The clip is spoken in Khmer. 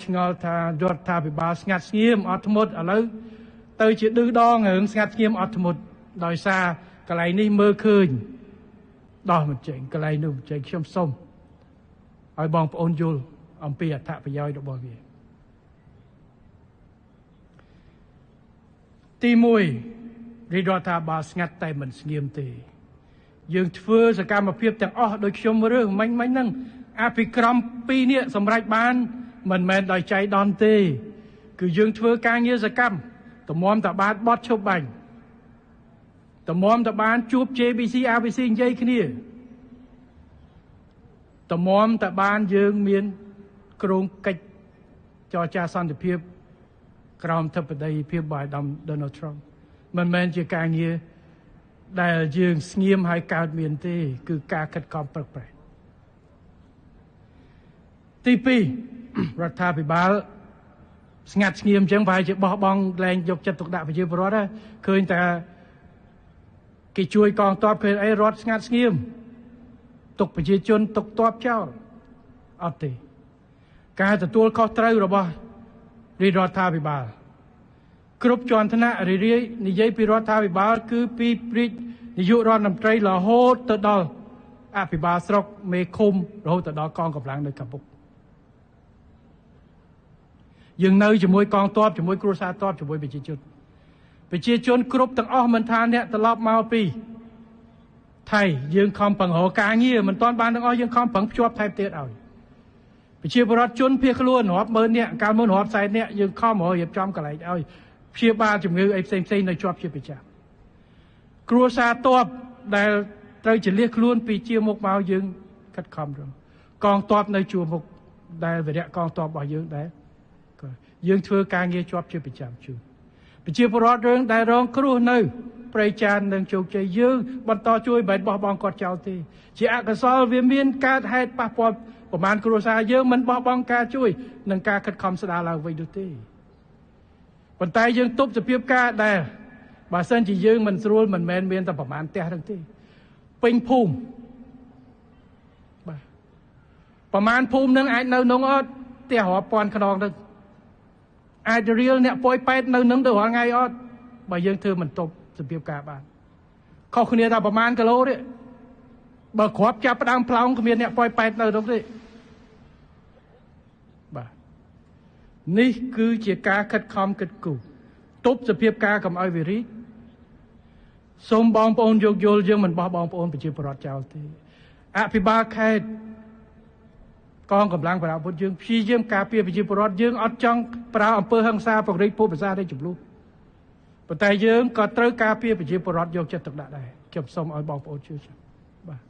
ឆ្ងល់ថារដ្ឋាភិបាលស្ងាត់ស្ងៀមអត់ធ្មត់ឥឡូវទៅជាឌឺដងរឿងស្ងាត់ស្ងៀមអត់ធ្មត់ដោយសារកន្លែងនេះមើលឃើញដោះមិនចេញកន្លែងនោះមិនចេញខ្ញុំសូមឲ្យបងប្អូនយល់អំពីអត្ថប្រយោជន៍របស់វាទី1រដ្ឋាភិបាលស្ងាត់តែមិនស្ងៀមទេយើងធ្វើសកម្មភាពទាំងអស់ដោយខ្ញុំរើសមិញហ្នឹងអភិក្រម2នេះសម្រេចបានមិនមែនដោយចៃដន្យទេគឺយើងធ្វើការងារសកម្មតម្រាំតបានបត់ឈប់បាញ់តម្រាំតបានជួប JBC RBC និយាយគ្នាតម្រាំតបានយើងមានក្រុងកិច្ចចរចាសន្តិភាពក្រោមធិបតីភាពរបស់អាដាម Donald Trump មិនមែនជាការងារដែលយើងស្ងៀមហើយកើតមានទេគឺការខិតខំប្រឹកប្រែងទី2រដ្ឋាភិបាលស្ងាត់ស្ងៀមអញ្ចឹងប្រហែលជាបោះបង់លែងយកចិត្តទុកដាក់ប្រជាពលរដ្ឋឃើញតែគេជួយកងទ័ពឃើញអីរដ្ឋស្ងាត់ស្ងៀមទុកប្រជាជនទុកទ័ពចោលអត់ទេការទទួលខុសត្រូវរបស់រដ្ឋាភិបាលគ្រប់ជាន់ថ្នាក់រាយនិយាយពីរដ្ឋាភិបាលគឺពីរាជនាយករដ្ឋមន្ត្រីរហូតទៅដល់អភិបាលស្រុកមេឃុំរហូតទៅដល់កងកម្លាំងនៅកម្ពុជាយើងនៅជាមួយកងទ័ពជាមួយគ្រួសារទ័ពជាមួយប្រជាជនគ្រប់ទាំងអស់មិនថាអ្នកត្រឡប់មកពីថៃយើងខំប្រឹងរកការងារមិនទាន់បានទាំងអស់យើងខំប្រឹងភ្ជាប់ថែមទៀតឲ្យប្រជាពលរដ្ឋជនភៀសខ្លួនរាប់ម៉ឺននាក់កាលមុនរាប់សែននាក់យើងខំរៀបចំកន្លែងឲ្យព្យាបាលជំងឺអីផ្សេងនៅជាប់ជាប្រចាំគ្រួសារទ័ពដែលត្រូវជលៀសខ្លួនពីជាមុខមកយើងខិតខំរកកងទ័ពនៅជួរមុខដែលវិរៈកងទ័ពរបស់យើងដែរយើងធ្វើការងារជាប់ជាប្រចាំជួនប្រជាពលរដ្ឋរឿងដែលរងគ្រោះនៅប្រៃចាននិងជោគជ័យយើងបន្តជួយបែបបោះបង់គាត់ចោលទេជាអកុសលវាមានកើតហេតុប៉ះពាល់ប្រមាណគ្រួសារយើងមិនបោះបង់ការជួយនិងការខិតខំស្ដារឡើងវិញនោះទេប៉ុន្តែយើងទប់សភាពការដែលបើសិនជាយើងមិនស្រួលមិនមែនមានតែប្រមាណផ្ទះហ្នឹងទេពេញភូមិបាទប្រមាណភូមិហ្នឹងអាចនៅក្នុងអត់ផ្ទះរាប់ពាន់ខ្នងទៅអាចរៀលអ្នកប៉យប៉ែតនៅនឹងទៅរាល់ថ្ងៃអត់បើយើងធ្វើមិនទប់សភាពការបានខុសគ្នាតែប្រមាណគីឡូទេបើគ្រាប់ចាប់ផ្ដើមផ្លោងគ្មានអ្នកប៉យប៉ែតនៅនោះទេបាទនេះគឺជាការខិតខំគិតគូរទប់សភាពការកុំឲ្យវារីកសូមបងប្អូនយោគយល់យើងមិនបោះបងប្អូនប្រជាពលរដ្ឋចោលទេអភិបាលខេត្តកងកម្លាំងប្រដាប់អាវុធយើងព្យាយាមការពារប្រជាពលរដ្ឋយើងអត់ចង់ប្រើអំពើហិង្សាពង្រីកភូមិសាស្ត្រនៃចំនួនប៉ុន្តែយើងក៏ត្រូវការពារប្រជាពលរដ្ឋយកចិត្តទុកដាក់ដែរខ្ញុំសូមឲ្យបងប្អូនជឿចាំបាទ